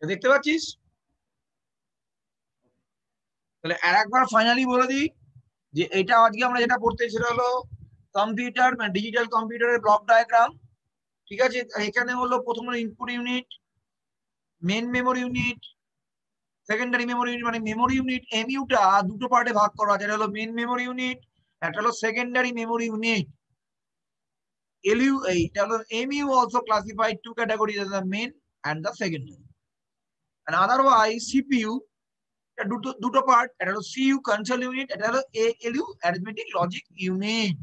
দেখতে পাচ্ছিস? তাহলে আরেকবার ফাইনালি বলে দিই যে এটা আজকে আমরা যেটা পড়তে সেটা হলো কম্পিউটার মানে ডিজিটাল কম্পিউটারের ব্লক ডায়াগ্রাম। ঠিক আছে, এখানে হলো প্রথমে input unit, main memory unit, secondary memory unit. মানে মেমোরি ইউনিট এমইউটা দুটো পার্টে ভাগ করা আছে, একটা হলো মেন মেমোরি ইউনিট, একটা হলো সেকেন্ডারি মেমোরি ইউনিট। এলইউ এইটা হলো MU also classified to categories as the main and the secondary, and otherwise CPU দুটো দুটো পার্ট, এটা হলো সিইউ কন্ট্রোল ইউনিট, এটা হলো এএলইউ অ্যারিথমেটিক লজিক ইউনিট।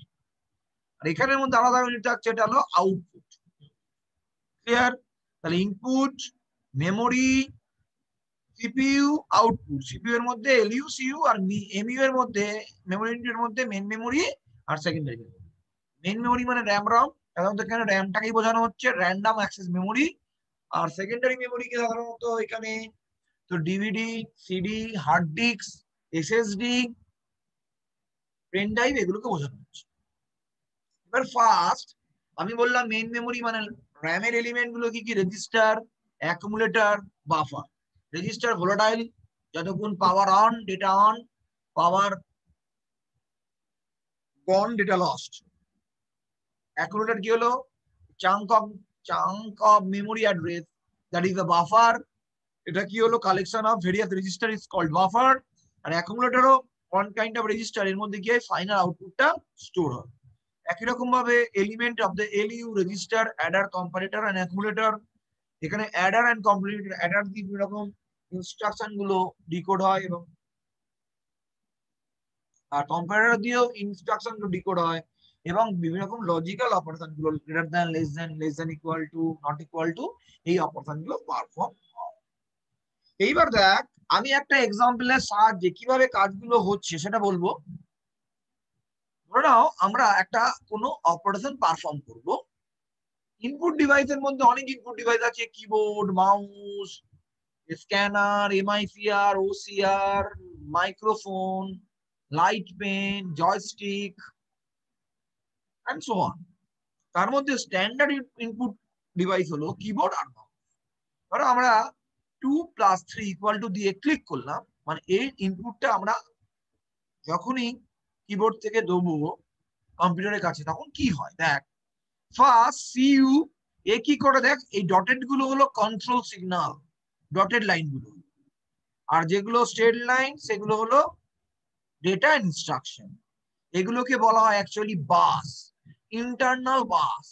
আর এখানের মধ্যে আলাদা ইউনিট থাকছে, এটা হলো আউটপুট। ক্লিয়ার? তাহলে input, memory, CPU, output. CPU এর মধ্যে এলইউ, সিইউ, আর এমইউ এর মধ্যে মেমোরি ইউনিটের মধ্যে মেন মেমোরি আর সেকেন্ডারি মেমোরি। মেন মেমোরি মানে র্যাম রম, সাধারণত এখানে র্যামটাকেই বোঝানো হচ্ছে, র্যান্ডম অ্যাক্সেস মেমোরি। আর সেকেন্ডারি মেমোরিকে সাধারণত এখানে তো DVD, CD, hard disk, SSD, pen drive এগুলোকে বোঝানো হচ্ছে। এবার ফার্স্ট আমি বললাম মেইন মেমোরি মানে র্যামের এলিমেন্ট গুলো কি কি? Register, accumulator, buffer. Register volatile, যতক্ষণ power on data on, power gone data lost. Accumulator কি হলো? Chunk of memory address, that is the buffer. এটা কি হলো? Collection of various register is called buffer. আর অ্যাকুমুলেটরও ওয়ান কাইন্ড অফ রেজিস্টার, এর মধ্যে গিয়ে ফাইনাল আউটপুটটা স্টোর হয়। একই রকম ভাবে element of the ALU, register, adder, comparator and accumulator. এখানে অ্যাডার এন্ড কম্পারেটর, অ্যাডার দিয়ে বিভিন্ন রকম ইনস্ট্রাকশন গুলো ডিকোড হয়, এবং আর কম্পারেটর দিয়েও ইনস্ট্রাকশন গুলো ডিকোড হয়, এবং বিভিন্ন রকম লজিক্যাল অপারেশন গুলো greater than, less than, equal to, not equal to, এই অপারেশন গুলো পারফর্ম হয়। এইবার দেখ, আমি একটা এক্সাম্পলের সাহায্যে কিভাবে কাজগুলো হচ্ছে সেটা বলবো। ধরে নাও আমরা একটা কোনো অপারেশন পারফর্ম করব। ইনপুট ডিভাইসের মধ্যে অনেক ইনপুট ডিভাইস আছে, keyboard, mouse, scanner, MICR, OCR, microphone, light pen, joystick and so on. তার মধ্যে স্ট্যান্ডার্ড ইনপুট ডিভাইস হলো কিবোর্ড আর মাউস। ধরো আমরা 2+3 দিয়ে ক্লিক করলাম, মানে এই ইনপুটটা আমরা যখনই কিবোর্ড থেকে দেবো কম্পিউটারের কাছে, তখন কি হয় দেখ। ফার্স্ট সিইউ এ কি করে দেখ, এই ডটেড গুলো হলো কন্ট্রোল সিগন্যাল, ডটেড লাইন গুলো। আর যেগুলো স্ট্রেট লাইন সেগুলো হলো ডেটা ইনস্ট্রাকশন। এগুলোকে বলা হয় অ্যাকচুয়ালি বাস, ইন্টারনাল বাস।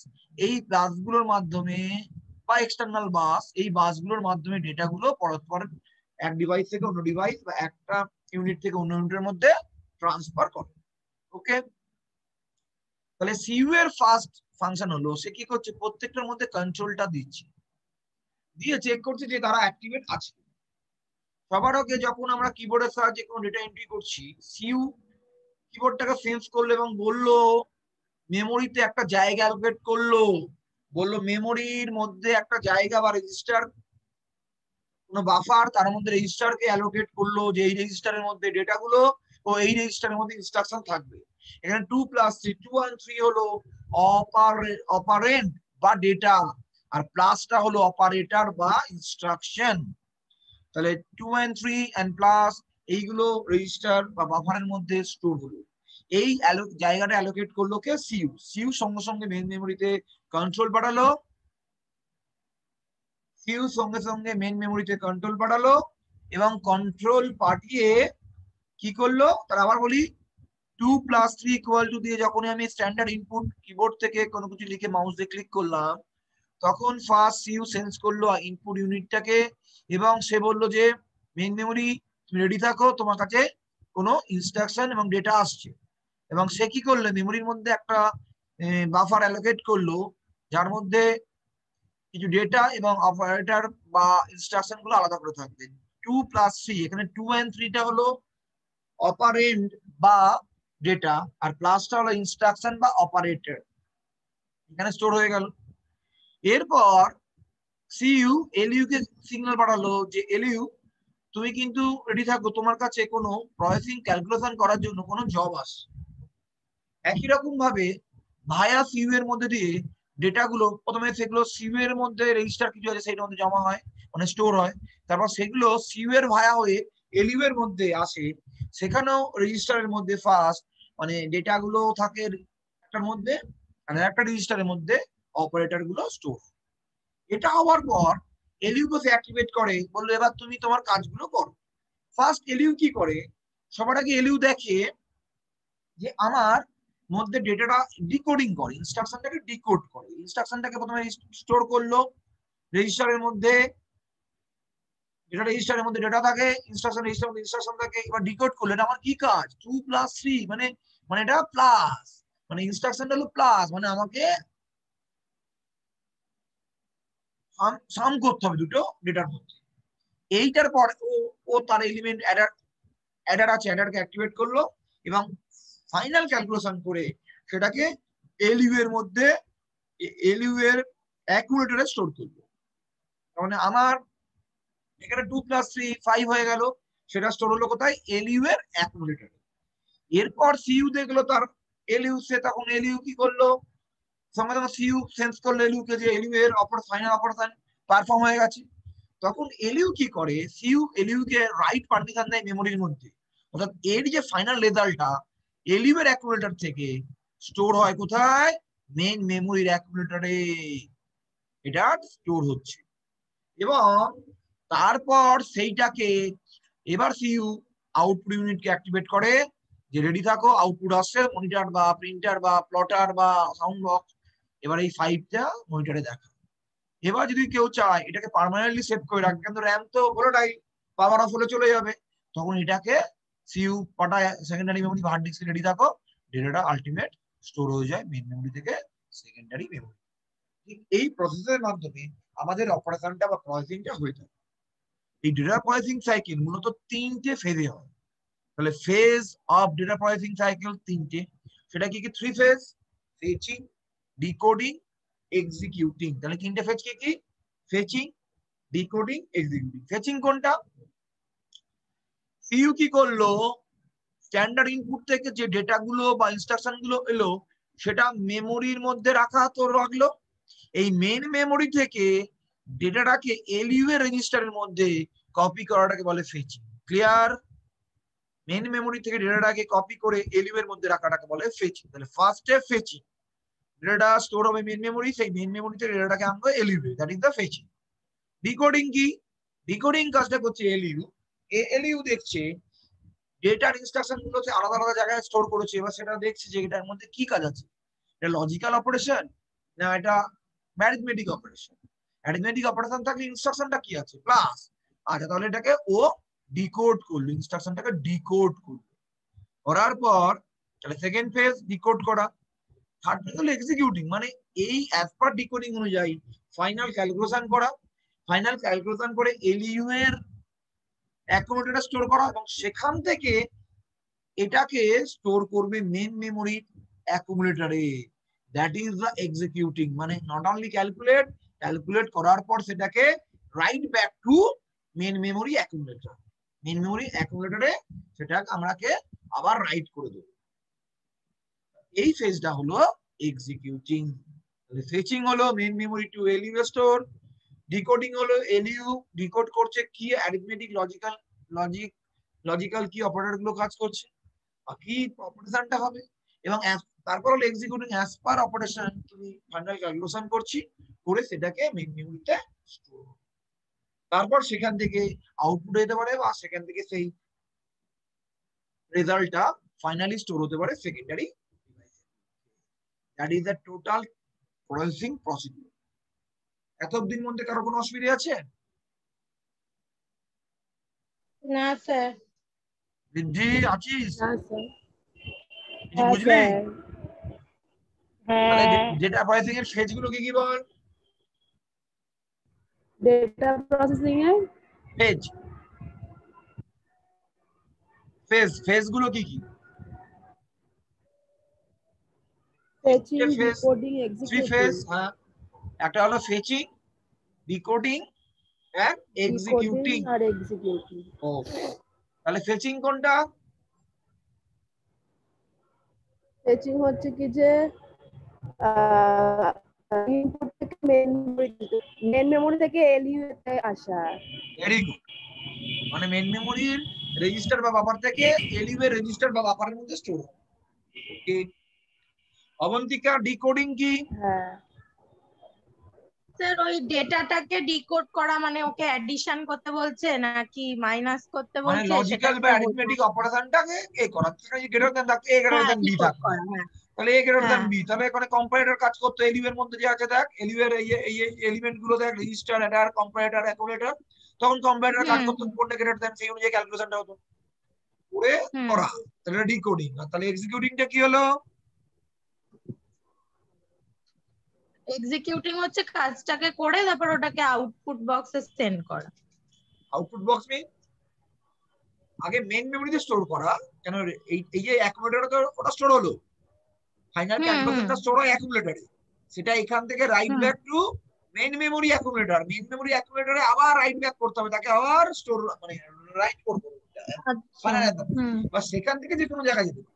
এই বাসগুলোর মাধ্যমে বা এক্সটার্নাল বাস, এই বাসগুলোর মাধ্যমে ডেটাগুলো পরস্পর এক ডিভাইস থেকে অন্য ডিভাইস বা একটা ইউনিট থেকে অন্য ইউনিটের মধ্যে ট্রান্সফার করে। ওকে, তাহলে সিইউ এর ফার্স্ট ফাংশন হলো সে কি করছে, প্রত্যেকটার মধ্যে কন্ট্রোলটা দিচ্ছে, দিয়ে চেক করছে যে তারা অ্যাক্টিভেট আছে। সবার আগে যখন আমরা কিবোর্ডের সাহায্যে কোনো ডেটা এন্ট্রি করছি, সিইউ কিবোর্ডটাকে সেন্স করলো এবং বললো মেমোরিতে একটা জায়গা অ্যালোকেট করলো। বললো মেমোরির মধ্যে একটা জায়গা বা রেজিস্টার, কোনো বাফার, তার মধ্যে রেজিস্টারকে অ্যালোকেট করলো যে এই রেজিস্টারের মধ্যে ডেটা গুলো ও এই রেজিস্টারের মধ্যে ইনস্ট্রাকশন থাকবে। এখানে 2+3, 2 and 3 হলো অপারেন্ট বা ডেটা, আর প্লাসটা হলো অপারেটর বা ইনস্ট্রাকশন। তাহলে 2 and 3 and প্লাস এইগুলো রেজিস্টার বা বাফারের মধ্যে স্টোর হলো। এই জায়গাটা অ্যালোকেট করলো কে? সিইউ। সিইউ সঙ্গে সঙ্গে মেন মেমোরিতে কন্ট্রোল পাঠালো, সিইউ সঙ্গে সঙ্গে মেন মেমোরিতে কন্ট্রোল পাঠালো, এবং কন্ট্রোল পাঠিয়ে কি করলো তার আবার বলি, 2+3 দিয়ে যখন আমি স্ট্যান্ডার্ড ইনপুট কিবোর্ড থেকে কোনো কিছু লিখে মাউস দিয়ে ক্লিক করলাম, তখন ফার্স্ট সিইউ সেন্স করলো ইনপুট ইউনিটটাকে, এবং সে বললো যে মেইন মেমোরি তুমি রেডি থাকো, তোমার কাছে কোনো ইনস্ট্রাকশন এবং ডেটা আসছে। এবং সে কি করলো, মেমোরির মধ্যে একটা বাফার অ্যালোকেট করলো, যার মধ্যে কিছু ডেটা এবং অপারেটর বা ইনস্ট্রাকশন গুলো আলাদা করে থাকবে। 2+3, এখানে 2 and 3টা হলো অপারেন্ড বা ডেটা, আর প্লাসটা হলো ইনস্ট্রাকশন বা অপারেটর, এখানে স্টোর হয়ে গেল। এরপর সিইউ এলইউ কে সিগন্যাল পাঠালো যে এলইউ তুমি কিন্তু রেডি থাকো, তোমার কাছে কোনো প্রসেসিং ক্যালকুলেশন করার জন্য কোনো জব আসে। একই রকম ভাবে ভায়া সিইউ এর মধ্যে দিয়ে ডেটা গুলো প্রথমে সেগুলো সিইউ এর মধ্যে রেজিস্টার কিছু আছে সেটার মধ্যে জমা হয়, মানে স্টোর হয়, তারপর সেগুলো সিইউ এর ভায়া হয়ে এলইউ এর মধ্যে আসে, সেখানেও রেজিস্টারের মধ্যে ফার্স্ট মানে ডেটা গুলো থাকে একটার মধ্যে, মানে একটা রেজিস্টারের মধ্যে অপারেটর গুলো স্টোর। এটা হওয়ার পর এলইউ কে অ্যাক্টিভেট করে, বললো এবার তুমি তোমার কাজগুলো করো। ফার্স্ট এলইউ কি করে, সবার আগে এলইউ দেখে যে আমার মধ্যে ডেটাটা ডিকোডিং করে, ইনস্ট্রাকশনটাকে ডিকোড করে। ইনস্ট্রাকশনটাকে প্রথমে স্টোর করলো রেজিস্টারের মধ্যে, যেটা রেজিস্টারের মধ্যে ডেটা থাকে, ইনস্ট্রাকশন রেজিস্টারের মধ্যে ইনস্ট্রাকশন থাকে, এবার ডিকোড করলে এটা আমার কি কাজ, 2 + 3 মানে মানে এটা প্লাস, মানে ইনস্ট্রাকশনটা হলো প্লাস, মানে আমাকে সাম করতে হবে দুটো ডেটার মধ্যে। এইটার পর ও তার এলিমেন্ট অ্যাডার আছে, অ্যাডারকে অ্যাক্টিভেট করলো এবং ফাইনাল ক্যালকুলেশন করে সেটাকে এলইউ এর মধ্যে, এলইউ এর অ্যাকুমুলেটরে স্টোর করলো। মানে আমার এখানে 2 + 3 5 হয়ে গেল, সেটা স্টোর হলো কোথায়, এলইউ এর অ্যাকুমুলেটরে। এরপর সিইউ দেখলো তার এলইউ, সে তখন এলইউ কি করলো, সঙ্গে সঙ্গে সিইউ সেন্স করলো এলইউ কে যে এলইউ এর ফাইনাল অপারেশন পারফর্ম হয়ে গেছে। তখন এলইউ কি করে, সিইউ এলইউ কে রাইট পারমিশন দেয় মেমোরির মধ্যে, অর্থাৎ এর যে ফাইনাল রেজাল্টটা এলইউ এর অ্যাকুমুলেটর থেকে স্টোর হয় কোথায়, মেইন মেমোরির অ্যাকুমুলেটরে এটা স্টোর হচ্ছে। এবং তারপর সেইটাকে এবার সিইউ আউটপুট ইউনিটকে অ্যাক্টিভেট করে, যে রেডি থাকো, আউটপুট আসছে, মনিটর বা প্রিন্টার বা প্লটার বা সাউন্ড বক্স, এবার এই ফাইলটা মনিটরে দেখা। এবার যদি কেউ চায় এটাকে পার্মানেন্টলি সেভ করে রাখবে, কিন্তু র্যাম তো বলোটাই পাওয়ার অফ হলে চলে যাবে, তখন এটাকে সিইউ পাঠায় সেকেন্ডারি মেমোরি বা হার্ড ডিস্কে, রেডি থাকো, ডেটাটা আলটিমেট স্টোর হয়ে যায় মেইন মেমোরি থেকে সেকেন্ডারি মেমোরি। ঠিক এই প্রসেসের মাধ্যমে আমাদের অপারেশনটা বা প্রসেসিংটা হয়ে থাকে। এই ডেটা প্রসেসিং সাইকেল মূলত 3টে ফেজে হয়। তাহলে phase of data processing cycle 3টে, সেটা কি কি, 3 ফেজ, ফেচিং, ডিকোডিং, এক্সিকিউটিং। তাহলে 3টে ফেজ কি কি, ফেচিং, ডিকোডিং, এক্সিকিউটিং। ফেচিং কোনটা, সিইউ কি করলো, স্ট্যান্ডার্ড ইনপুট থেকে যে ডেটা গুলো বা ইনস্ট্রাকশন গুলো এলো সেটা মেমোরির মধ্যে রাখা তো রাখলো, এই মেইন মেমোরি থেকে ডেটাটাকে এলইউ এর রেজিস্টারের মধ্যে কপি করাটাকে বলে ফেচিং। ক্লিয়ার, মেইন মেমোরি থেকে ডেটাটাকে কপি করে এলইউ এর মধ্যে রাখাটাকে বলে ফেচিং। তাহলে first step fetching, data store হবে মেইন মেমোরি, সেই মেইন মেমোরি থেকে ডেটাটাকে আনবো LU A, that is the fetching. Decoding কি, ডিকোডিং কাজটা করছে এলইউ। এলইউ দেখছে ডেটার ইনস্ট্রাকশন গুলো আলাদা আলাদা জায়গায় স্টোর করেছে, এবার সেটা দেখছে যে এটার মধ্যে কি কাজ আছে, এটা লজিক্যাল অপারেশন না এটা ম্যারিথমেটিক অপারেশন। অ্যারিথমেটিক অপারেশন থাকলে ইনস্ট্রাকশনটা কি আছে, প্লাস। আচ্ছা, তাহলে এটাকে ও ডিকোড করলো, ইনস্ট্রাকশনটাকে ডিকোড করলো, করার পর তাহলে সেকেন্ড ফেজ ডিকোড করা। থার্ড ফেজ হলো এক্সিকিউটিং, মানে এই অ্যাজ পার ডিকোডিং অনুযায়ী ফাইনাল ক্যালকুলেশন করা, ফাইনাল ক্যালকুলেশন করে এলইউ এর অ্যাকুমুলেটরে স্টোর করা, এবং সেখান থেকে এটাকে স্টোর করবে মেইন মেমোরির অ্যাকুমুলেটরে, দ্যাট ইজ দ্য এক্সিকিউটিং। মানে নট অনলি ক্যালকুলেট করার পর সেটাকে write back to main memory accumulator, main memory অ্যাকুমুলেটরে সেটা আমরাকে আবার রাইট করে দেব। এই ফেজটা হলো এক্সিকিউটিং। ফেচিং হলো main memory to ALU store, decoding হলো এলইউ ডিকোড করছে কি অ্যারিথমেটিক লজিক্যাল কি অপারেটর গুলো কাজ করছে, কি অপারেশনটা হবে, এবং তারপর হলো এক্সিকিউটিং অ্যাজ পার অপারেশন, তুমি ফাইনাল ক্যালকুলেশন করছি করে সেটাকে মেইন মেমোরিতে স্টোর, তারপর সেখান থেকে আউটপুট হতে পারে বা সেখান থেকে সেই রেজাল্টটা ফাইনালি স্টোর হতে পারে সেকেন্ডারি ডিভাইসে। That is the total processing procedure. এতদিন মধ্যে কারো কোনো অসুবিধা আছে? না স্যার। রিদ্ধি আছিস? না স্যার। কিছু হ্যাঁ বুঝলি? স্যার। তাহলে হ্যাঁ। ডেটা প্রসেসিং এর ফেজ গুলো কি কি বল? ডেটা প্রসেসিং এর ফেজ, ফেজ গুলো কি কি? Fetching, phase, decoding, 3 executing. Phase. হ্যাঁ, একটা হলো fetching, decoding and decoding executing. আর এক্সিকিউটিং। ও, তাহলে ফেচিং কোনটা? ফেচিং হচ্ছে কি যে ইনপুট থেকে মেইন মেন মেমোরি থেকে এলইউ তে আসা। Very good. মানে মেন মেমোরির রেজিস্টার বা বাফার থেকে এলইউ এর রেজিস্টার বা বাফারের মধ্যে স্টোর হবে। ওকে, অবন্তিকা ডিকোডিং কি? হ্যাঁ স্যার ওই ডেটাটাকে ডিকোড করা মানে ওকে অ্যাডিশন করতে বলছে নাকি মাইনাস করতে মানে বলছে সেটা লজিক্যাল বা একটু অ্যারিথমেটিক অপারেশনটাকে এ করা, গ্রেটার দ্যান থাকতো, এ গ্রেটার দ্যান বি ডিকোড থাকতো, করা। হ্যাঁ তাহলে এ গ্রেটার দ্যান হ্যাঁ বি, তাহলে এখানে কম্পারেটর কাজ করতো এলিউ এর মধ্যে যে আছে দেখ, এলিউ এর এই এলিমেন্ট গুলো দেখ, রেজিস্টার, অ্যাডার, কম্পারেটর, অ্যাকুমুলেটর, তখন কম্পারেটর কাজ করতো, হুম কোনটা গ্রেটার দ্যান সেই অনুযায়ী ক্যালকুলেশনটা হতো করে হুম করা, তাহলে ডিকোডিং। আর তাহলে এক্সিকিউটিংটা কি হলো? এক্সিকিউটিং হচ্ছে কাজটাকে করে তারপর ওটাকে আউটপুট বক্সে সেন্ড করা। আউটপুট বক্স মিন আগে মেইন মেমোরিতে স্টোর করা, কেন এই যে অ্যাকুমুলেটরে তো ওটা স্টোর হলো, ফাইনাল হুম হুম ক্যালকুলেশনটা স্টোর হয় অ্যাকুমুলেটরে, সেটা এখান থেকে write hmm back to main memory accumulator, main memory অ্যাকুমুলেটরে আবার রাইট ব্যাক করতে হবে, তাকে আবার স্টোর মানে রাইট করতে হবে আচ্ছা ফাইনাল, হুম বা সেখান থেকে যে কোনো জায়গায় যেতে পারে,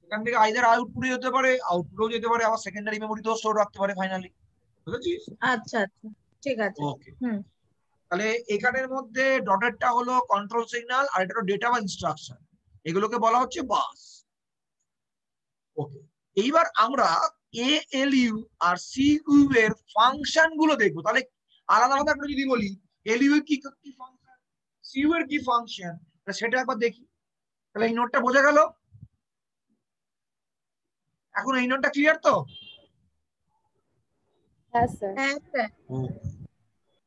সেখান থেকে আইদার আউটপুটে যেতে পারে, আউটপুটেও যেতে পারে, আবার সেকেন্ডারি মেমোরিতেও স্টোর রাখতে পারে ফাইনালি, বুঝেছিস? আচ্ছা আচ্ছা ঠিক আছে। ওকে, হুম তাহলে এখানের মধ্যে ডটেরটা হলো কন্ট্রোল সিগন্যাল, আর এটা হলো ডেটা বা ইনস্ট্রাকশন, এগুলোকে বলা হচ্ছে বাস। ওকে, এইবার আমরা এএলইউ আর সিইউ এর ফাংশন গুলো দেখবো, তাহলে আলাদা আলাদা করে যদি বলি এলইউ এর কি কি ফাংশন, সিইউ এর কি ফাংশন, সেটা একবার দেখি। তাহলে এই নোটটা বোঝা গেল? এখন এই নোটটা ক্লিয়ার তো? হ্যাঁ স্যার। হ্যাঁ স্যার।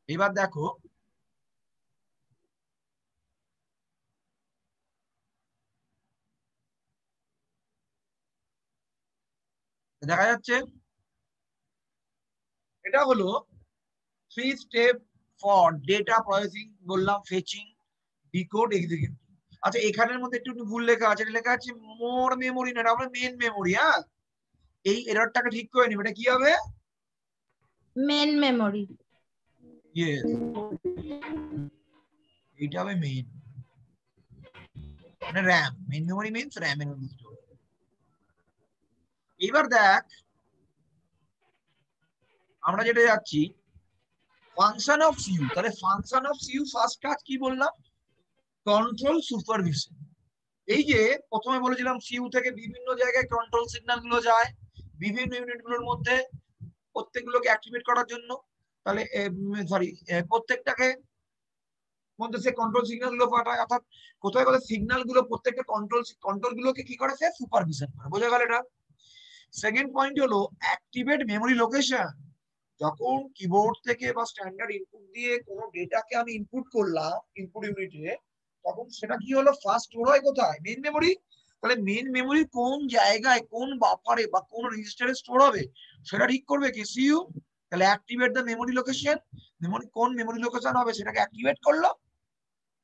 এবার দেখো, দেখা যাচ্ছে এটা হলো 3 স্টেপ ফর ডেটা প্রসেসিং, বললাম ফেচিং, ডিকোড, এক্সিকিউট। আচ্ছা এখানের মধ্যে একটু ভুল লেখা আছে, লেখা আছে মোর মেমোরি, না এটা হবে মেন মেমোরি। হ্যাঁ, এই এররটাকে ঠিক করে নিবে, এটা কি হবে? Main memory. ইয়েস, এটা হবে মেইন, মানে RAM, main memory means RAM এর মধ্যে স্টোর। এবার দেখ আমরা যেটা যাচ্ছি ফাংশন অফ সিইউ, তাহলে ফাংশন অফ সিইউ ফার্স্ট কাজ কি বললাম? Control supervision. এই যে প্রথমে বলেছিলাম সিইউ থেকে বিভিন্ন জায়গায় কন্ট্রোল সিগন্যাল গুলো যায় বিভিন্ন ইউনিট গুলোর মধ্যে, প্রত্যেকগুলোকে অ্যাক্টিভেট করার জন্য, তাহলে সরি প্রত্যেকটাকে মধ্যে সে কন্ট্রোল সিগন্যাল গুলো পাঠায়, অর্থাৎ কোথায় কোথায় সিগন্যাল গুলো প্রত্যেকটা কন্ট্রোল গুলোকে কি করে, সে সুপারভিশন করে। বোঝা গেল এটা? সেকেন্ড পয়েন্ট হলো অ্যাক্টিভেট মেমোরি লোকেশন। যখন কিবোর্ড থেকে বা স্ট্যান্ডার্ড ইনপুট দিয়ে কোনো ডেটাকে আমি ইনপুট করলাম ইনপুট ইউনিটে, তখন সেটা কি হলো ফার্স্ট স্টোর হয় কোথায়? Main memory. তাহলে মেইন মেমোরি কোন জায়গায়, কোন বাফারে বা কোন রেজিস্টারে স্টোর হবে সেটা ঠিক করবে কি? সিইউ। তাহলে activate the memory location, memory কোন মেমোরি লোকেশন হবে সেটাকে অ্যাক্টিভেট করলো।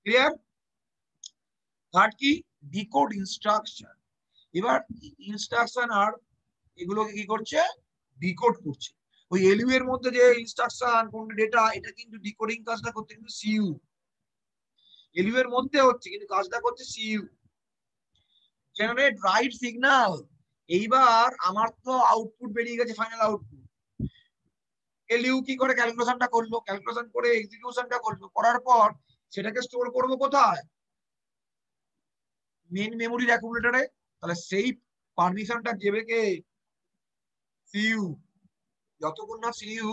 ক্লিয়ার? থার্ড কি? Decode instruction. এবার ইনস্ট্রাকশন আর এগুলোকে কি করছে? ডিকোড করছে। ওই এলইউ এর মধ্যে যে ইনস্ট্রাকশন কোন ডেটা, এটা কিন্তু ডিকোডিং কাজটা করতে কিন্তু সিইউ, এলইউ এর মধ্যে হচ্ছে কিন্তু কাজটা করছে সিইউ। Generate write signal. এইবার আমার তো আউটপুট বেরিয়ে গেছে, ফাইনাল আউটপুট, এলইউ কি করে ক্যালকুলেশনটা করলো, ক্যালকুলেশন করে এক্সিকিউশনটা করলো, করার পর সেটাকে স্টোর করব কোথায়? মেইন মেমোরির অ্যাকুমুলেটরে। তাহলে সেই পারমিশনটা দেবে কে? সিইউ। যতক্ষণ না সিইউ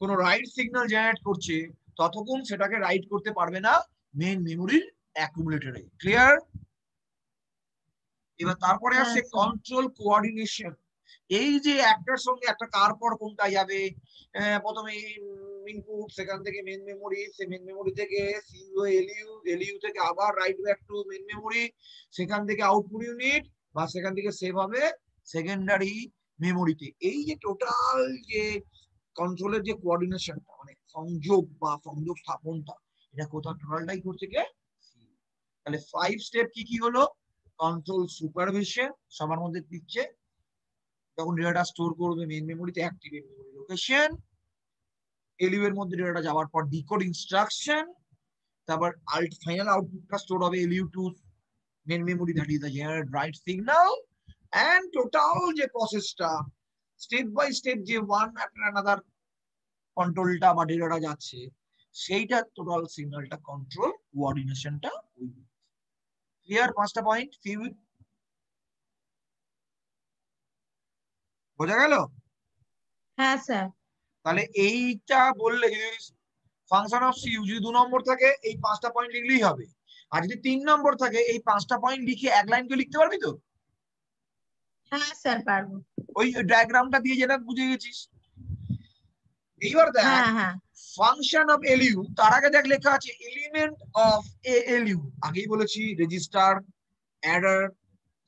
কোন রাইট সিগন্যাল জেনারেট করছে ততক্ষণ সেটাকে রাইট করতে পারবে না মেইন মেমোরির অ্যাকুমুলেটরে। ক্লিয়ার? এবার তারপরে আসছে কন্ট্রোল কোঅর্ডিনেশন। এই যে একটার সঙ্গে একটা কার পর কোনটা যাবে, প্রথমে ইনপুট, সেখান থেকে মেইন মেমোরি, সে মেইন মেমোরি থেকে সিইউ এলইউ, এলইউ থেকে আবার write back to main memory, সেখান থেকে আউটপুট ইউনিট, বা সেখান থেকে সেভ হবে সেকেন্ডারি মেমোরিতে। এই যে টোটাল যে কন্ট্রোলের যে কোঅর্ডিনেশনটা, মানে সংযোগ বা সংযোগ স্থাপনটা, এটা কোথাও টোটালটাই করছে কে? তাহলে 5 স্টেপ কি কি হলো? কন্ট্রোল সুপারভিশন সবার মধ্যে দিচ্ছে, যখন ডেটাটা স্টোর করবে মেইন মেমোরিতে অ্যাক্টিভেট মেমোরি লোকেশন, এলইউ এর মধ্যে ডেটাটা যাওয়ার পর ডিকোড ইনস্ট্রাকশন, তারপর ফাইনাল আউটপুটটা স্টোর হবে ALU to main memory, that is the generate write signal. And total যে প্রসেসটা স্টেপ বাই স্টেপ, যে ওয়ান আফটার অ্যানাদার কন্ট্রোলটা বা ডেটাটা যাচ্ছে, সেইটা টোটাল সিগন্যালটা কন্ট্রোল কোঅর্ডিনেশনটা ক্লিয়ার? 5টা পয়েন্ট ফিউ বোঝা গেল? হ্যাঁ স্যার। তাহলে এইটা বললে ফাংশন অফ সিউ যদি 2 নম্বর থাকে এই 5টা পয়েন্ট লিখলেই হবে, আর যদি 3 নম্বর থাকে এই 5টা পয়েন্ট লিখে এক লাইন করে লিখতে পারবি তো? হ্যাঁ স্যার পারবো। ওই ডায়াগ্রামটা দিয়ে যেটা বুঝে গেছিস। এইবার দেখ হ্যাঁ হ্যাঁ ফাংশন অফ এলইউ, তার আগে দেখ লেখা আছে এলিমেন্ট অফ এএলইউ, আগেই বলেছি রেজিস্টার, অ্যাডার,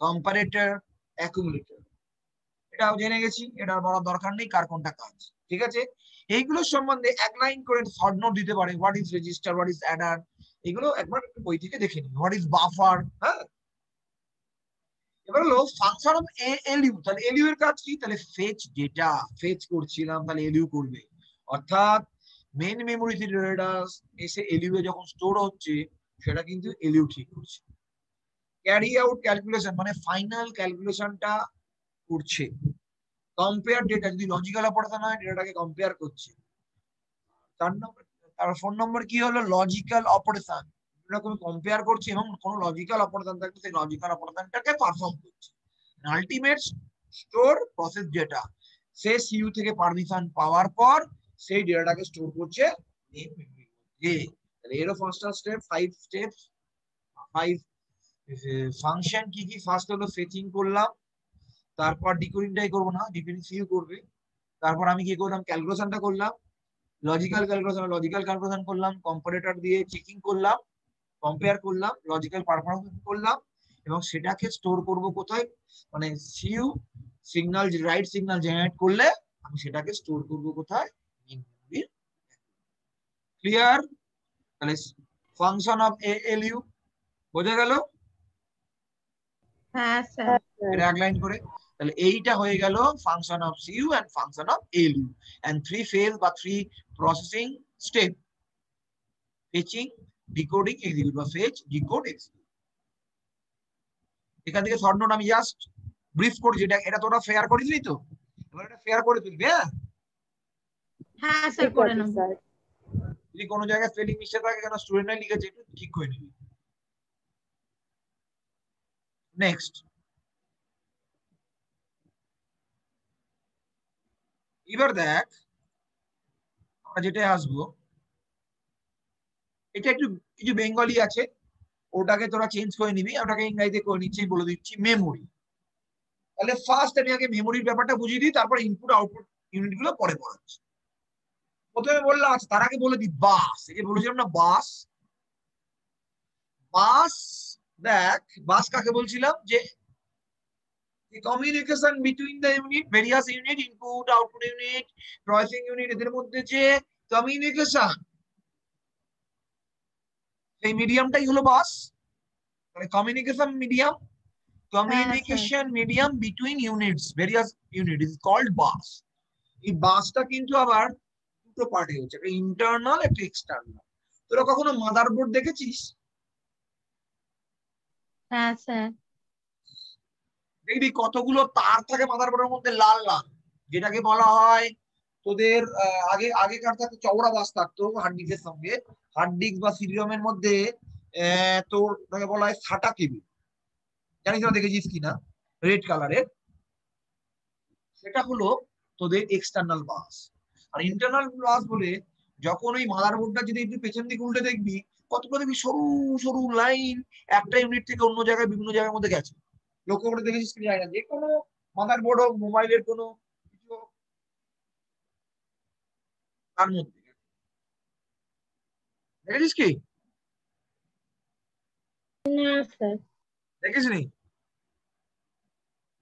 কম্পারেটর, অ্যাকুমুলেটর, এটাও জেনে গেছি, এটা বলার দরকার নেই কার কোনটা কাজ, ঠিক আছে? এইগুলোর সম্বন্ধে এক লাইন করে শর্ট নোট দিতে পারে, what is register, what is Eder, এগুলো একবার বই থেকে দেখে নিন, হোয়াট ইজ বাফার। হ্যাঁ, এবার হলো ফাংশন অফ এলইউ, তাহলে এলইউ এর কাজ কি? তাহলে ফেচ ডেটা, ফেচ করছিলাম তাহলে এলইউ করবে, অর্থাৎ মেন মেমোরি থেকে ডেটা এসে এলইউ এ যখন স্টোর হচ্ছে সেটা কিন্তু এলইউ ঠিক করছে। ক্যারি আউট ক্যালকুলেশন মানে ফাইনাল ক্যালকুলেশনটা করছে। কম্পেয়ার ডেটা, যদি লজিক্যাল অপারেশন হয় ডেটাটাকে কম্পেয়ার করছে। 4 নম্বর, আর 4 নম্বর কি হলো? লজিক্যাল অপারেশন, এরকম কম্পেয়ার করছে এবং কোন লজিক্যাল অপারেশন থাকলে সেই লজিক্যাল অপারেশনটাকে পারফর্ম করছে। আলটিমেট স্টোর প্রসেস ডেটা, সে সিইউ থেকে পারমিশন পাওয়ার পর সেই ডেটাটাকে স্টোর করছে মেইন মেমোরির মধ্যে। তাহলে এরও 5টা স্টেপ, 5 স্টেপস, 5 ফাংশন কি কি? ফার্স্ট হলো ফেচিং করলাম, তারপর ডিকোডিংটাই করবো না, ডিকোডিং সিইউ করবে, তারপর আমি কি করলাম? ক্যালকুলেশনটা করলাম, লজিক্যাল ক্যালকুলেশন করলাম, কম্পারেটর দিয়ে চেকিং করলাম, কম্পেয়ার করলাম, লজিক্যাল পারফরমেন্স করলাম, এবং সেটাকে স্টোর করব কোথায়? মানে CU signal, right signal generate করলে আমি সেটাকে স্টোর করব কোথায়? ক্লিয়ার? তাহলে ফাংশন অফ এএলইউ বোঝা গেল? হ্যাঁ স্যার। হ্যাঁ স্যার। এটা এক লাইন করে, তাহলে এইটা হয়ে গেল function of CU and function of ALU and 3 phase বা 3 processing step: fetching, decoding, execute, বা ফেচ, ডিকোড, এক্সিকিউট। এখান থেকে শর্ট নোট আমি জাস্ট ব্রিফ করছি, এটা তোরা ফেয়ার করিসনি তো? এবার এটা ফেয়ার করে তুলবি। হ্যাঁ হ্যাঁ স্যার ঠিক করে আছে নেব। স্যার। যদি কোনো জায়গায় স্পেলিং মিস্টেক থাকে, কেন স্টুডেন্টরাই লিখেছে, একটু ঠিক করে নিবি। নেক্সট, এবার দেখ আমরা যেটা আসবো, এটা একটু কিছু বেঙ্গলি আছে, ওটাকে তোরা চেঞ্জ করে নিবি, ওটাকে ইংরেজিতে করে নিচ্ছি, বলে দিচ্ছি মেমোরি। তাহলে ফার্স্ট আমি আগে মেমোরির ব্যাপারটা বুঝিয়ে দিই, তারপর ইনপুট আউটপুট ইউনিট গুলো পরে পড়াচ্ছি। প্রথমে বললাম, আচ্ছা তার আগে বলে দিই বাস, এই যে বলেছিলাম না বাস, বাস দেখ, বাস কাকে বলছিলাম? যে communication between the unit, various unit, input output unit, processing unit, এদের মধ্যে যে কমিউনিকেশন, সেই মিডিয়ামটাই হলো বাস। মানে কমিউনিকেশন মিডিয়াম, হ্যাঁ sir. Communication medium between units, various unit is called bus. এই বাসটা কিন্তু আবার দুটো পার্টে হচ্ছে, একটা ইন্টারনাল, একটা এক্সটার্নাল। তোরা কখনো মাদারবোর্ড দেখেছিস? হ্যাঁ স্যার। দেখবি কতগুলো তার থাকে মাদারবোর্ডের মধ্যে, লাল লাল, যেটাকে বলা হয় তোদের আগেকার থাকতো চওড়া বাস থাকতো হার্ড ডিস্কের সঙ্গে, হার্ড ডিস্ক বা সিডিরমের মধ্যে তোর তাকে বলা হয় সাটা কেবল, জানিস না দেখেছিস কিনা, রেড কালারের, সেটা হলো তোদের এক্সটার্নাল বাস। আর ইন্টারনাল বাস বলে যখন ওই মাদারবোর্ডটা যদি একটু পেছন দিকে উল্টে দেখবি, কতগুলো দেখবি সরু সরু লাইন একটা ইউনিট থেকে অন্য জায়গায় বিভিন্ন জায়গার মধ্যে গেছে। লক্ষ্য করে দেখেছিস কি জায়গা, যে কোনো মাদারবোর্ড হোক, মোবাইলের কোনো কিছু হোক, তার মধ্যে দেখেছিস কি? না স্যার। দেখিস নি?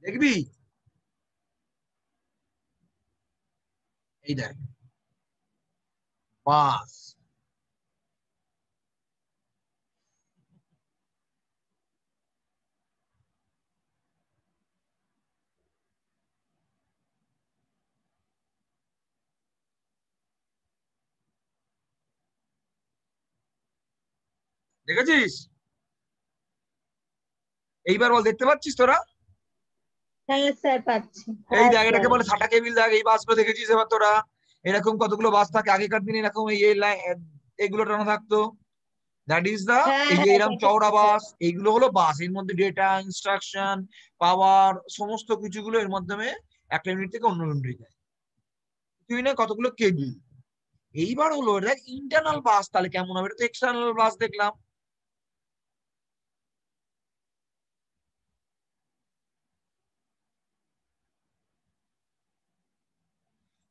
দেখবি, এই দেখ বাস, দেখেছিস? এইবার বল, দেখতে পাচ্ছিস তোরা? হ্যাঁ স্যার পাচ্ছি। এই হ্যাঁ দেখ, এটাকে স্যার। বলে সাটা কেবিল, দেখ এই বাসগুলো দেখেছিস এবার তোরা? এরকম কতগুলো বাস থাকে আগেকার দিনে, এরকম এগুলো টানা থাকতো, দ্যাট ইজ দা, হ্যাঁ এই যে হ্যাঁ এরকম চওড়া দেখেছি বাস, এইগুলো হলো বাস। এর মধ্যে ডেটা, ইনস্ট্রাকশন, পাওয়ার, সমস্ত কিছুগুলো এর মাধ্যমে একটা ইউনিট থেকে অন্য ইউনিটে যায়। তুই না কতগুলো কেবল। এইবার হলো এটা ইন্টারনাল বাস, তাহলে কেমন হবে? এটা তো এক্সটার্নাল বাস দেখলাম।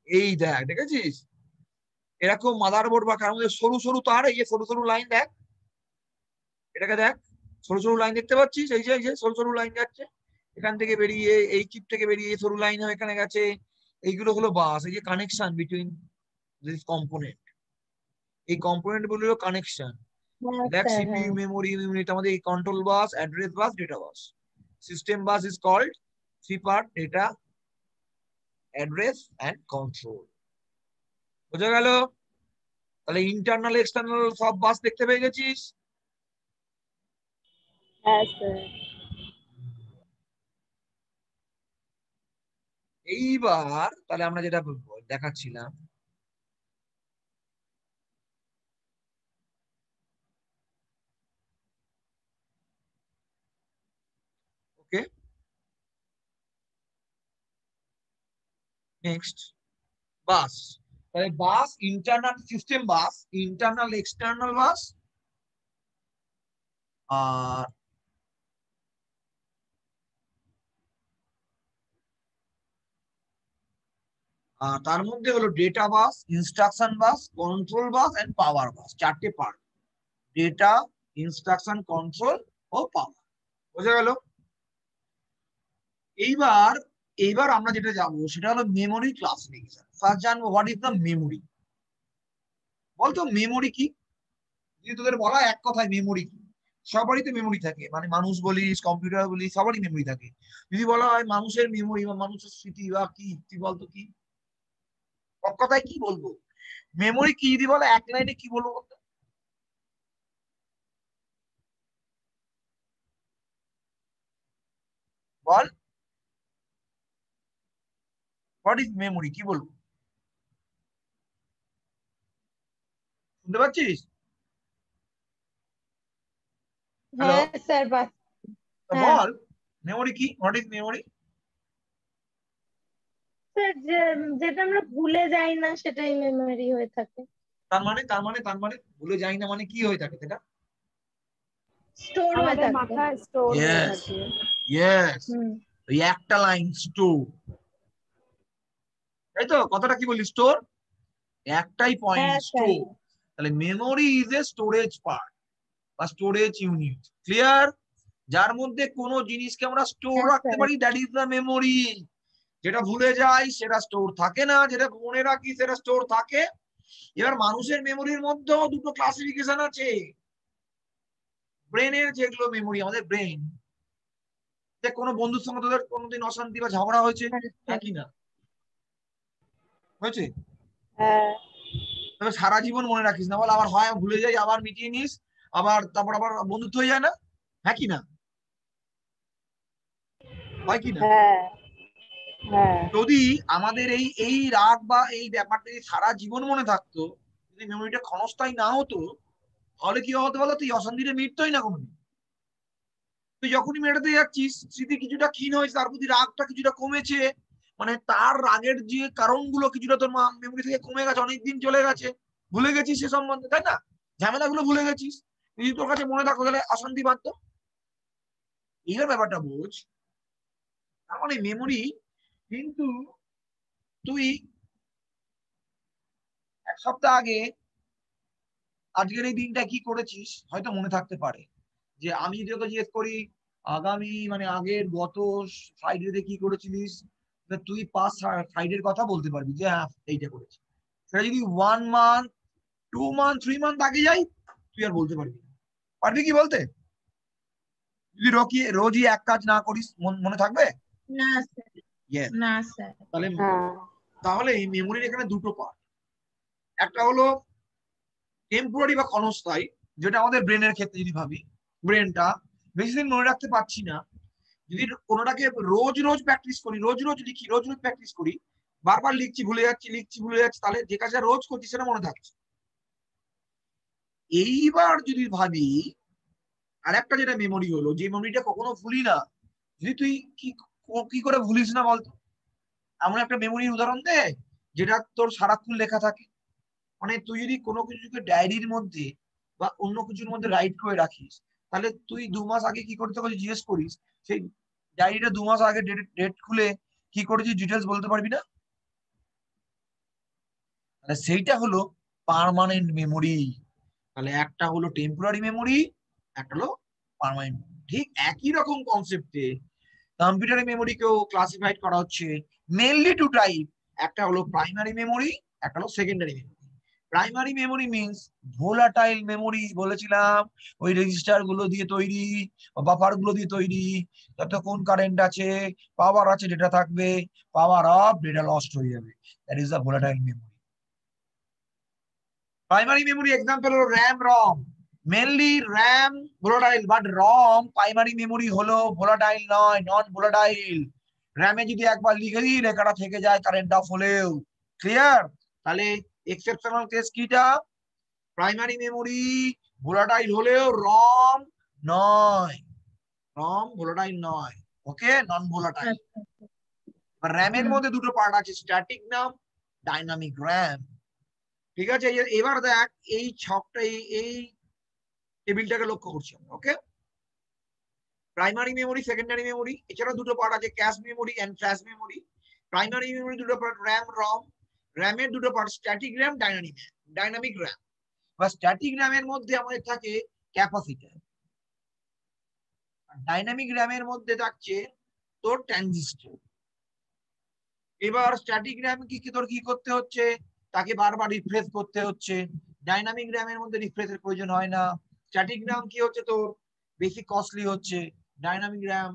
এই দেখ, দেখেছিস এরকম মাদারবোর্ড বা কার মধ্যে সরু সরু তার, এই যে সরু সরু লাইন দেখ, এটাকে দেখ, সরু সরু লাইন দেখতে পাচ্ছিস? এই যে সরু সরু লাইন যাচ্ছে এখান থেকে বেরিয়ে, এই চিপ থেকে বেরিয়ে সরু লাইন হয়ে এখানে গেছে। এইগুলো হলো বাস, এই যে কানেকশন বিটুইন দিস কম্পোনেন্ট, এই কম্পোনেন্ট গুলো হলো কানেকশন। হ্যাঁ দেখ স্যার সিপিইউ, হ্যাঁ মেমোরি, ইউনিট, আমাদের এই control bus, address bus, data bus. System bus is called three part: data, address and control. বোঝা গেল? তাহলে ইন্টারনাল এক্সটার্নাল সব বাস দেখতে পেয়ে গেছিস। হ্যাঁ স্যার। এইবার তাহলে আমরা যেটা দেখাচ্ছিলাম, ওকে নেক্সট, বাস। তাহলে bus internal system bus, internal external bus, আর তার মধ্যে হলো data bus, instruction bus, control bus and power bus. চারটে পার্ট: ডেটা, ইনস্ট্রাকশন, কন্ট্রোল ও পাওয়ার। বোঝা গেল? এইবার এইবার আমরা যেটা যাবো সেটা হলো মেমোরি ক্লাসিফিকেশন। ফার্স্ট জানবো হোয়াট ইজ দ্য মেমোরি। বলতো মেমোরি কি? যদি তোদের বলা এক কথায় মেমোরি কি, সবারই তো মেমোরি থাকে, মানে মানুষ বলিস, কম্পিউটার বলিস, সবারই মেমোরি থাকে। যদি বলা হয় মানুষের মেমোরি বা মানুষের স্মৃতি বা কি, তুই বলতো কি? এক কথায় কি বলবো? মেমোরি কি যদি বলো এক লাইনে কি বলবো বলতো? বল, হোয়াট ইজ মেমোরি, কি বলবো? শুনতে পাচ্ছিস? হ্যালো, হ্যাঁ স্যার হ্যাঁ বল মেমোরি কি, হোয়াট ইজ মেমোরি? স্যার যেটা আমরা ভুলে যাই না সেটাই মেমোরি হয়ে থাকে। তার মানে ভুলে যাই না মানে কি হয়ে থাকে সেটা? স্টোর হয়ে আমাদের থাকে। মাথায় স্টোর হয়ে ইয়েস, থাকে। ইয়েস, হুম ওই একটা লাইন স্টোর, তাই তো? কথাটা কি বলি, স্টোর, একটাই পয়েন্ট হ্যাঁ স্যার স্টোর। তাহলে memory is a storage part বা স্টোরেজ ইউনিট। ক্লিয়ার? যার মধ্যে কোনো জিনিসকে আমরা স্টোর হ্যাঁ রাখতে স্যার পারি, দ্যাট ইজ দ্য মেমোরি। যেটা ভুলে যাই সেটা স্টোর থাকে না, যেটা মনে রাখি সেটা স্টোর থাকে। এবার মানুষের মেমোরির মধ্যেও দুটো ক্লাসিফিকেশন আছে। ব্রেনের যেগুলো মেমোরি, আমাদের ব্রেন, যে কোনো বন্ধুর সঙ্গে তোদের কোনোদিন অশান্তি বা ঝগড়া হয়েছে, হ্যাঁ হ্যাঁ স্যার কি না? হয়েছে? হ্যাঁ তবে সারা জীবন মনে রাখিস না, বল, আবার হয় ভুলে যাই, আবার মিটিয়ে নিস, আবার তারপর আবার বন্ধুত্ব হয়ে যায় না, হ্যাঁ কি না? হয় কি না? হ্যাঁ হ্যাঁ যদি আমাদের এই এই রাগ বা এই ব্যাপারটা যদি সারা জীবন মনে থাকতো, যদি মেমোরিটা ক্ষণস্থায়ী না হতো, তাহলে কি হতো বলো? তুই অশান্তিটা মিটতোই না কোনোদিন। তুই যখনই মেটাতে যাচ্ছিস, স্মৃতি কিছুটা ক্ষীণ হয়েছে, তার প্রতি রাগটা কিছুটা কমেছে, মানে তার রাগের যে কারণগুলো কিছুটা তোর মেমোরি থেকে কমে গেছে, অনেকদিন চলে গেছে, ভুলে গেছিস সে সম্বন্ধে, তাই না? ঝামেলাগুলো ভুলে গেছিস, যদি তোর কাছে মনে থাকতো তাহলে অশান্তি বাড়তো। এইবার ব্যাপারটা বোঝ। তার মানে মেমোরি কিন্তু, তুই এক সপ্তাহ আগে আজকের এই দিনটা কি করেছিস হয়তো মনে থাকতে পারে। যে আমি যদি তোকে জিজ্ঞেস করি আগামী মানে আগের গত ফ্রাইডেতে কি করেছিলিস, তুই 5 ফ্রাইডের কথা বলতে পারবি যে হ্যাঁ এইটা করেছি। সেটা যদি 1 মান্থ, 2 মান্থ, 3 মান্থ আগে যাই, তুই আর বলতে পারবি না। পারবি কি বলতে? যদি রোজই এক কাজ না করিস, মনে থাকবে? না স্যার ইয়েস। না স্যার তাহলে হ্যাঁ তাহলে এই মেমোরির এখানে দুটো পার্ট। একটা হলো টেম্পোরারি বা ক্ষণস্থায়ী, যেটা আমাদের ব্রেনের ক্ষেত্রে যদি ভাবি, ব্রেনটা বেশি দিন মনে রাখতে পারছি না, যদি কোনোটাকে রোজ রোজ প্র্যাকটিস করি, রোজ রোজ লিখি, রোজ রোজ প্র্যাকটিস করি, বারবার লিখছি ভুলে যাচ্ছি, তাহলে যে কাজটা রোজ করছি সেটা মনে থাকছে। এইবার যদি ভাবি আর একটা যেটা মেমোরি হলো, যে মেমোরিটা কখনো ভুলি না, যদি তুই কি কি করে ভুলিস না বলতো? এমন একটা মেমোরির উদাহরণ দে যেটা তোর সারাক্ষণ লেখা থাকে। মানে তুই যদি কোনো কিছুকে ডায়েরির মধ্যে বা অন্য কিছুর মধ্যে রাইট করে রাখিস, তাহলে তুই 2 মাস আগে কি করতে পারছিস জিজ্ঞেস করিস, সেই ডায়েরিটা 2 মাস আগে ডেট খুলে কি করেছিস ডিটেলস বলতে পারবি না? তাহলে সেইটা হলো পার্মানেন্ট মেমোরি। তাহলে একটা হলো টেম্পোরারি মেমোরি, একটা হলো পার্মানেন্ট। ঠিক একই রকম কনসেপ্টে কম্পিউটারি মেমোরিকেও ক্লাসিফাইড করা হচ্ছে মেইনলি টু টাইপ। একটা হলো প্রাইমারি মেমোরি, একটা হলো secondary memory. Primary memory means volatile memory, বলেছিলাম ওই রেজিস্টার গুলো দিয়ে তৈরি, বাফার গুলো দিয়ে তৈরি। যতক্ষণ কারেন্ট আছে, পাওয়ার আছে, ডেটা থাকবে, পাওয়ার অফ, ডেটা লস্ট হয়ে যাবে। That is the volatile memory. Primary memory example হলো RAM, ROM. Mainly RAM volatile, but ROM primary memory হলো ভোলাটাইল নয়, নন ভোলাটাইল। র্যামে যদি একবার লিখে দিই লেখাটা থেকে যায় কারেন্ট অফ হলেও। ক্লিয়ার? তাহলে এক্সেপশনাল কেস কিটা? প্রাইমারি মেমোরি ভোলাটাইল হলেও রম নয়, রম ভোলাটাইল নয়। ওকে, নন ভোলাটাইল। র্যামের মধ্যে দুটো পার্ট আছে, স্ট্যাটিক র্যাম, ডাইনামিক র্যাম। ঠিক আছে, এবার দেখ এই ছকটা, এই টেবিলটাকে লক্ষ্য করছি। Okay, primary memory, secondary memory, এছাড়া দুটো পার্ট আছে, cache memory and flash memory. Primary memory দুটো পার্ট, র্যাম, রম। র্যামের দুটো part, static RAM, dynamic RAM. বা স্ট্যাটিক র্যামের মধ্যে আমাদের থাকে ক্যাপাসিটর, ডাইনামিক র্যামের মধ্যে থাকছে তোর ট্রানজিস্টর। এবার স্ট্যাটিক র্যাম কি তোর কি করতে হচ্ছে, তাকে বারবার রিফ্রেশ করতে হচ্ছে। ডাইনামিক র্যামের মধ্যে রিফ্রেশের প্রয়োজন হয় না। স্ট্যাটিক র্যাম কি হচ্ছে তোর বেশি কস্টলি হচ্ছে, ডাইনামিক র্যাম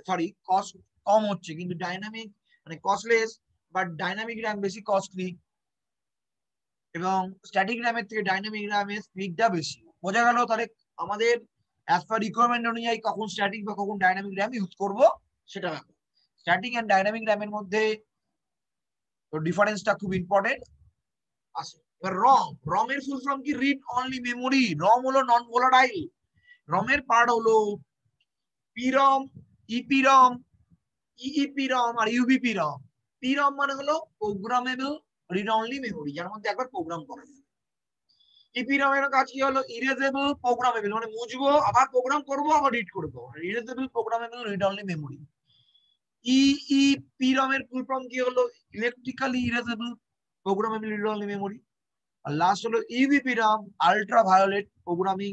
সরি কস্ট কম হচ্ছে, কিন্তু ডাইনামিক মানে কস্টলেস, বাট ডাইনামিক র্যাম বেশি কস্টলি। এবং স্ট্যাটিক র্যামের থেকে ডাইনামিক র্যামের স্পিডটা বেশি। বোঝা গেল? তাহলে আমাদের অ্যাজ পার রিকোয়ারমেন্ট অনুযায়ী কখন স্ট্যাটিক বা কখন ডাইনামিক র্যাম ইউজ করবো সেটা ব্যাপার। স্ট্যাটিক এন্ড ডাইনামিক র্যামের মধ্যে তো ডিফারেন্সটা খুব ইম্পর্টেন্ট আছে। এবার রম, রমের ফুল ফর্ম কি? Read only memory. রম হলো নন ভোলাটাইল। রমের পার্ট হলো পিরম, ইপিরম, ইইপিরম আর ইউবিপিরম। পিরম মানে হলো প্রোগ্রামেবল রিড অনলি মেমোরি, যার মধ্যে একবার প্রোগ্রাম করা যায়। ইপিরমের কাজ কি হলো? ইরেজেবল প্রোগ্রামেবল, মানে মুছবো আবার প্রোগ্রাম করবো আবার রিড করবো, erasable programmable read only memory. EEPROM এর ফুল ফর্ম কি হলো? Electrically erasable programmable read only memory. আর লাস্ট হলো UVPROM, ultra violet programming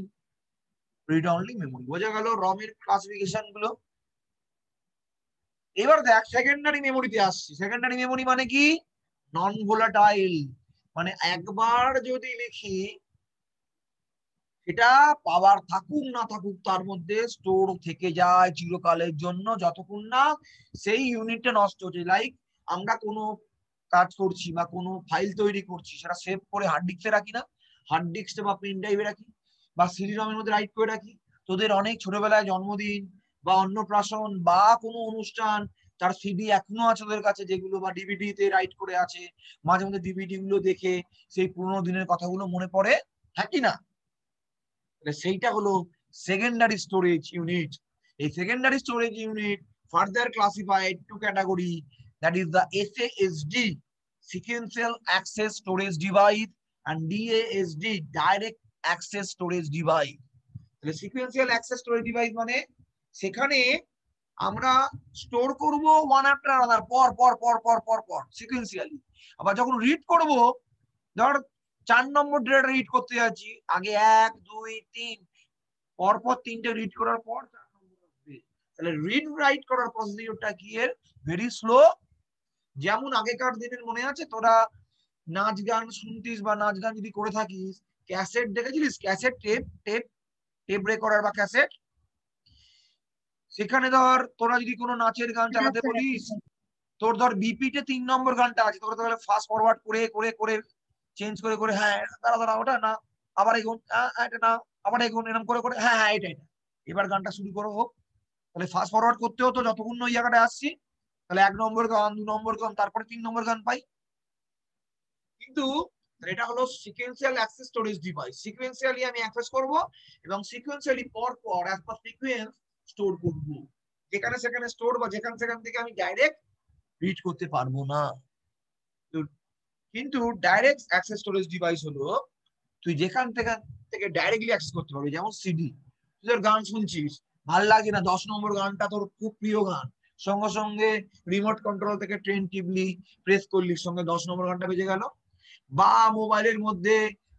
read only memory. বোঝা গেল রমের ক্লাসিফিকেশন গুলো? এবার দেখ সেকেন্ডারি মেমোরিতে আসছি। সেকেন্ডারি মেমোরি মানে কি? Non volatile. মানে একবার যদি লিখি, এটা পাওয়ার থাকুক না থাকুক তার মধ্যে স্টোর থেকে যায় চিরকালের জন্য, যতক্ষণ না সেই ইউনিটটা নষ্ট হচ্ছে। লাইক আমরা কোনো কাজ করছি বা কোনো ফাইল তৈরি করছি, সেটা সেভ করে হার্ড ডিস্কে রাখি না, হার্ড ডিস্কে বা পেন ড্রাইভে রাখি বা সিডি রমের মধ্যে রাইট করে রাখি। তোদের অনেক ছোটবেলায় জন্মদিন বা অন্নপ্রাশন বা কোনো অনুষ্ঠান, তার সিডি এখনো আছে ওদের কাছে, যেগুলো বা ডিভিডি তে রাইট করে আছে। মাঝে মধ্যে ডিভিডি গুলো দেখে সেই পুরোনো দিনের কথাগুলো মনে পড়ে, হ্যাঁ কি না? সেইটা হলো সেকেন্ডারি স্টোরেজ ইউনিট। এই secondary storage unit further classified to category, that is the SASD, sequential access storage device, and DASD, direct access storage device. তাহলে সিকোয়েন্সিয়াল অ্যাক্সেস স্টোরেজ ডিভাইস মানে সেখানে আমরা স্টোর করব ওয়ান আফটার আনাদার, পর পর পর পর পর পর সিকোয়েন্সিয়ালি। আবার যখন রিড করব, ধর 4 নম্বর ডেটা রিড করতে যাচ্ছি, আগে 1 2 3 পর পর 3টে রিড করার পর 4 নম্বর আসবে। তাহলে রিড রাইট করার প্রসিডিউরটা কি এর? Very slow. যেমন আগেকার দিনের মনে আছে তোরা নাচ গান শুনতিস বা নাচ গান যদি করে থাকিস, ক্যাসেট দেখেছিলিস? Cassette, tape tape tape recorder বা ক্যাসেট। সেখানে ধর তোরা যদি কোনো নাচের গান চালাতে বলিস, তোর ধর বিপিতে 3 নম্বর গানটা আছে, তোরা তাহলে ফাস্ট ফরওয়ার্ড করে করে করে চেঞ্জ করে করে, হ্যাঁ দাঁড়া দাঁড়া ওটা না, আবার এগুন, এটা না, আবার এগুন, এরকম করে করে, হ্যাঁ হ্যাঁ এটা এটা, এবার গানটা শুরু করো হোক। তাহলে ফাস্ট ফরওয়ার্ড করতে হতো যতক্ষণ ওই জায়গাটা আসছি। তাহলে 1 নম্বর গান, 2 নম্বর গান, তারপরে 3 নম্বর গান পাই। কিন্তু এটা হলো sequential access storage device. Sequentially আমি অ্যাক্সেস করব এবং সিকোয়েন্সিয়ালি পর পর অ্যাজ পার সিকোয়েন্স স্টোর করব। যেখানে সেখানে স্টোর বা সেখান থেকে আমি ডাইরেক্ট রিড করতে পারবো না। কিন্তু ডাইরেক্ট অ্যাক্সেস স্টোরেজ ডিভাইস হলো তুই যেখান থেকে ডাইরেক্টলি অ্যাক্সেস করতে পারবি। যেমন সিডি, তুই তোর গান শুনছিস, ভাল লাগে না, 10 নম্বর গানটা তোর খুব প্রিয় গান, সঙ্গে সঙ্গে রিমোট কন্ট্রোল থেকে ট্রেন টিপলি, প্রেস করলি, সঙ্গে 10 নম্বর গানটা বেজে গেল। বা মোবাইলের মধ্যে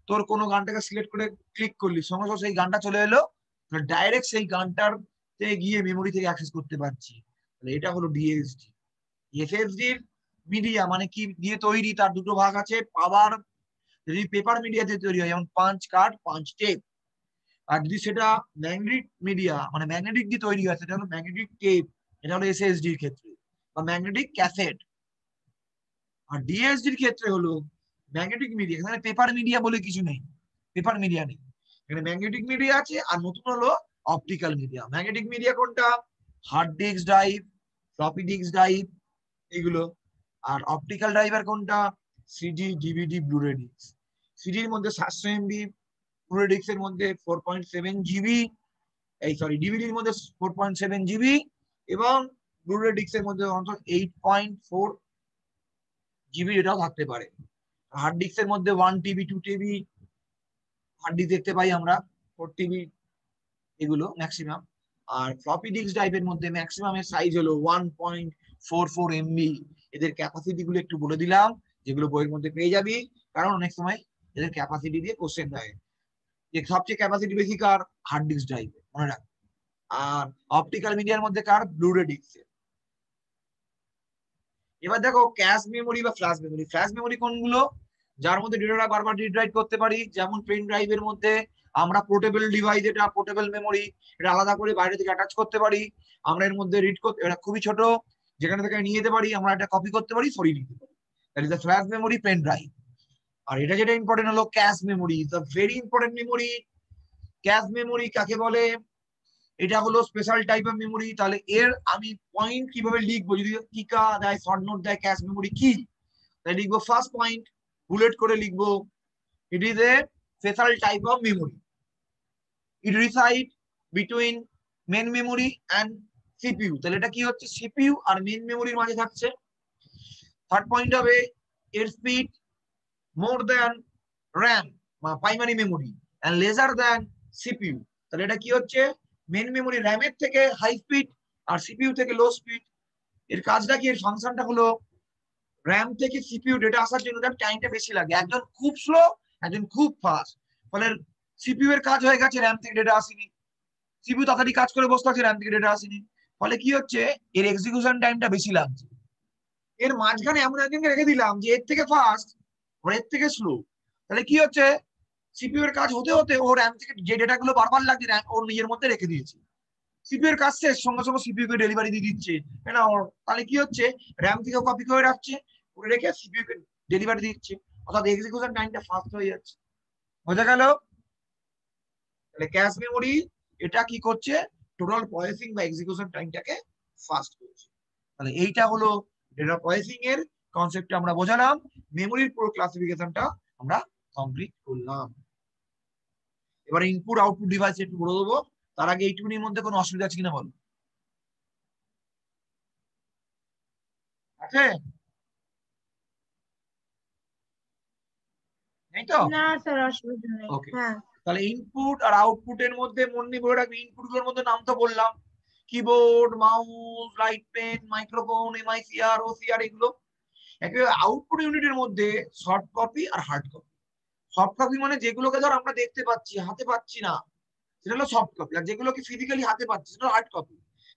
তোর কোনো গানটাকে সিলেক্ট করে ক্লিক করলি, সঙ্গে সঙ্গে সেই গানটা চলে এলো, ডাইরেক্ট সেই গানটার গিয়ে মেমোরি থেকে অ্যাক্সেস করতে পারছি। এটা হলো ডিএসডি। এফএসডির মিডিয়া মানে কি দিয়ে তৈরি, তার দুটো ভাগ আছে। পাওয়ার যদি পেপার মিডিয়াতে তৈরি হয়, যেমন পাঞ্চ কার্ড, পাঞ্চ টেপ। আর যদি সেটা ম্যাগনেটিক মিডিয়া মানে ম্যাগনেটিক দিয়ে তৈরি হয়, সেটা হলো ম্যাগনেটিক টেপ, এটা হলো এসএসডির ক্ষেত্রে, বা ম্যাগনেটিক ক্যাসেট। আর ডিএসডির ক্ষেত্রে হলো ম্যাগনেটিক মিডিয়া, এখানে পেপার মিডিয়া বলে কিছু নেই, পেপার মিডিয়া নেই, এখানে ম্যাগনেটিক মিডিয়া আছে। আর নতুন হলো অপটিক্যাল মিডিয়া। ম্যাগনেটিক মিডিয়া কোনটা? Hard disk drive, floppy disk drive, এগুলো। আর অপটিক্যাল ড্রাইভার কোনটা? CD, DVD, Blu-ray disc. সিডির মধ্যে 700 এমবি, ব্লুরে ডিস্কের মধ্যে 4.7 জিবি, এই সরি ডিভিডির মধ্যে 4.7 জিবি, এবং ব্লুরে ডিস্কের মধ্যে অন্তত 8.4 জিবি এটাও থাকতে পারে। হার্ড ডিস্কের মধ্যে 1 টিবি, 2 টিবি হার্ড ডিস্ক দেখতে পাই আমরা, 4 টিবি এগুলো ম্যাক্সিমাম। আর ফ্লপি ডিস্ক ড্রাইভের মধ্যে ম্যাক্সিমাম এর সাইজ হলো 1.44 এমবি। এদের ক্যাপাসিটি গুলো একটু বলে দিলাম, যেগুলো বইয়ের মধ্যে পেয়ে যাবি, কারণ অনেক সময় এদের ক্যাপাসিটি দিয়ে কোশ্চেন দেয়। যে সবচেয়ে ক্যাপাসিটি বেশি কার? হার্ড ডিস্ক ড্রাইভে, মনে রাখ। আর অপটিক্যাল মিডিয়ার মধ্যে কার? ব্লুরে ডিস্কে। এবার দেখো ক্যাশ মেমোরি বা ফ্ল্যাশ মেমোরি। ফ্ল্যাশ মেমোরি কোনগুলো? যার মধ্যে ডেটাটা বারবার রিড রাইট করতে পারি, যেমন পেন ড্রাইভের মধ্যে আমরা পোর্টেবল ডিভাইস, এটা পোর্টেবল মেমোরি, এটা আলাদা করে বাইরে থেকে অ্যাটাচ করতে পারি। আমরা এর মধ্যে রিড করতে, এটা খুবই ছোট, যেখানে থেকে নিয়ে যেতে পারি, আমরা এটা কপি করতে পারি, সরিয়ে নিতে পারি। That is the flash memory, pen drive. আর এটা যেটা ইম্পর্টেন্ট হলো cache memory, the very important memory. Cache memory কাকে বলে? এটা হলো স্পেশাল টাইপ অফ মেমোরি। তাহলে এর আমি পয়েন্ট কিভাবে লিখবো? যদি টিকা দেয়, শর্ট নোট দেয়, ক্যাশ মেমোরি কি, তাই লিখবো ফার্স্ট পয়েন্ট, বুলেট করে লিখবো, it is a special type of memory, it reside between main memory and CPU. তাহলে এটা কি হচ্ছে? সিপিইউ আর মেন মেমোরির মাঝে থাকছে। থার্ড পয়েন্ট হবে এর স্পিড মোর দ্যান র্যাম বা primary memory and lesser than CPU. তাহলে এটা কি হচ্ছে? মেন মেমোরি র্যামের থেকে হাই স্পিড আর সিপিইউ থেকে লো স্পিড। এর কাজটা কি? এর ফাংশনটা হলো র্যাম থেকে সিপিইউ ডেটা আসার জন্য তার টাইমটা বেশি লাগে, একজন খুব স্লো, একজন খুব ফাস্ট। ফলে সিপিইউ এর কাজ হয়ে গেছে, র্যাম থেকে ডেটা আসেনি, সিপিইউ তাড়াতাড়ি কাজ করে বসতে আছে, র্যাম থেকে ডেটা আসেনি। ফলে কি হচ্ছে? এর এক্সিকিউশন টাইমটা বেশি লাগছে। এর মাঝখানে এমন একজনকে রেখে দিলাম যে এর থেকে ফাস্ট আর এর থেকে স্লো। তাহলে কি হচ্ছে? সিপিইউ এর কাজ হতে হতে ও র্যাম থেকে যে ডেটা গুলো বারবার লাগছে, র্যাম ওর নিজের মধ্যে রেখে দিয়েছে। সিপিইউ এর কাজ শেষ, সঙ্গে সঙ্গে সিপিইউ কে ডেলিভারি দিয়ে দিচ্ছে। তাহলে কি হচ্ছে? র্যাম থেকে কপি করে রাখছে, করে রেখে সিপিইউ কে ডেলিভারি দিচ্ছে, অর্থাৎ এক্সিকিউশন টাইমটা ফাস্ট হয়ে যাচ্ছে। বোঝা গেল? তাহলে ক্যাশ মেমোরি এটা কি করছে? টোটাল প্রসেসিং বা এক্সিকিউশন টাইমটাকে ফাস্ট করছে। তাহলে এইটা হলো ডেটা প্রসেসিং এর কনসেপ্ট আমরা বোঝালাম। মেমোরির পুরো ক্লাসিফিকেশনটা আমরা কমপ্লিট করলাম। এবার ইনপুট আউটপুট ডিভাইস একটু বলে দেবো। তার আগে এইটুকুনির মধ্যে কোনো অসুবিধা আছে কিনা বলো? আছে? এই তো? না স্যার, অসুবিধা নেই। ওকে। হ্যাঁ। তাহলে ইনপুট আর আউটপুটের মধ্যে মনে বলে রাখবি, ইনপুট গুলোর মধ্যে নাম তো বললাম, keyboard, mouse, light pen, microphone, MICR, OCR, এগুলো। একেবারে আউটপুট ইউনিটের মধ্যে সফট কপি আর হার্ড কপি। সফট কপি মানে যেগুলোকে ধর আমরা দেখতে পাচ্ছি, হাতে পাচ্ছি না, সেটা হলো সফট কপি। আর যেগুলোকে ফিজিক্যালি হাতে পাচ্ছি সেটা হার্ড কপি,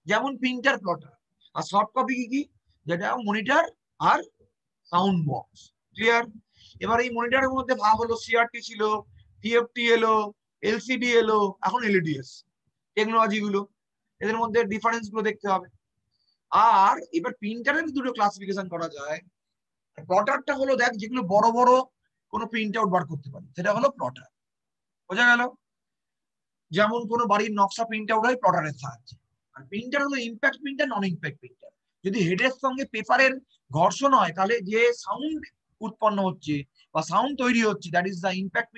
যেমন প্রিন্টার, প্লটার। আর সফট কপি কি কি? যেটা মনিটর আর সাউন্ড বক্স। ক্লিয়ার? এবার এই মনিটরের মধ্যে ভাগ হলো, সিআরটি ছিল, টিএফটি এলো, এলসিডি এলো, এখন এলইডি এসছে, টেকনোলজি গুলো, এদের মধ্যে ডিফারেন্স গুলো দেখতে হবে। আর এবার প্রিন্টারের দুটো ক্লাসিফিকেশন করা যায়। প্লটারটা হলো দেখ, যেগুলো বড় বড় কোনো প্রিন্ট আউট বার করতে পারি, সেটা হলো প্লটার। বোঝা গেল? যেমন কোনো বাড়ির নকশা প্রিন্ট আউট হয় প্লটারের সাহায্যে। আর প্রিন্টার হলো ইম্প্যাক্ট প্রিন্টার, নন ইম্প্যাক্ট প্রিন্টার। যদি হেডের সঙ্গে পেপারের ঘর্ষণ হয় তাহলে যে সাউন্ড উৎপন্ন হচ্ছে বা সাউন্ড তৈরি হচ্ছে, দ্যাট ইজ দ্য ইম্প্যাক্ট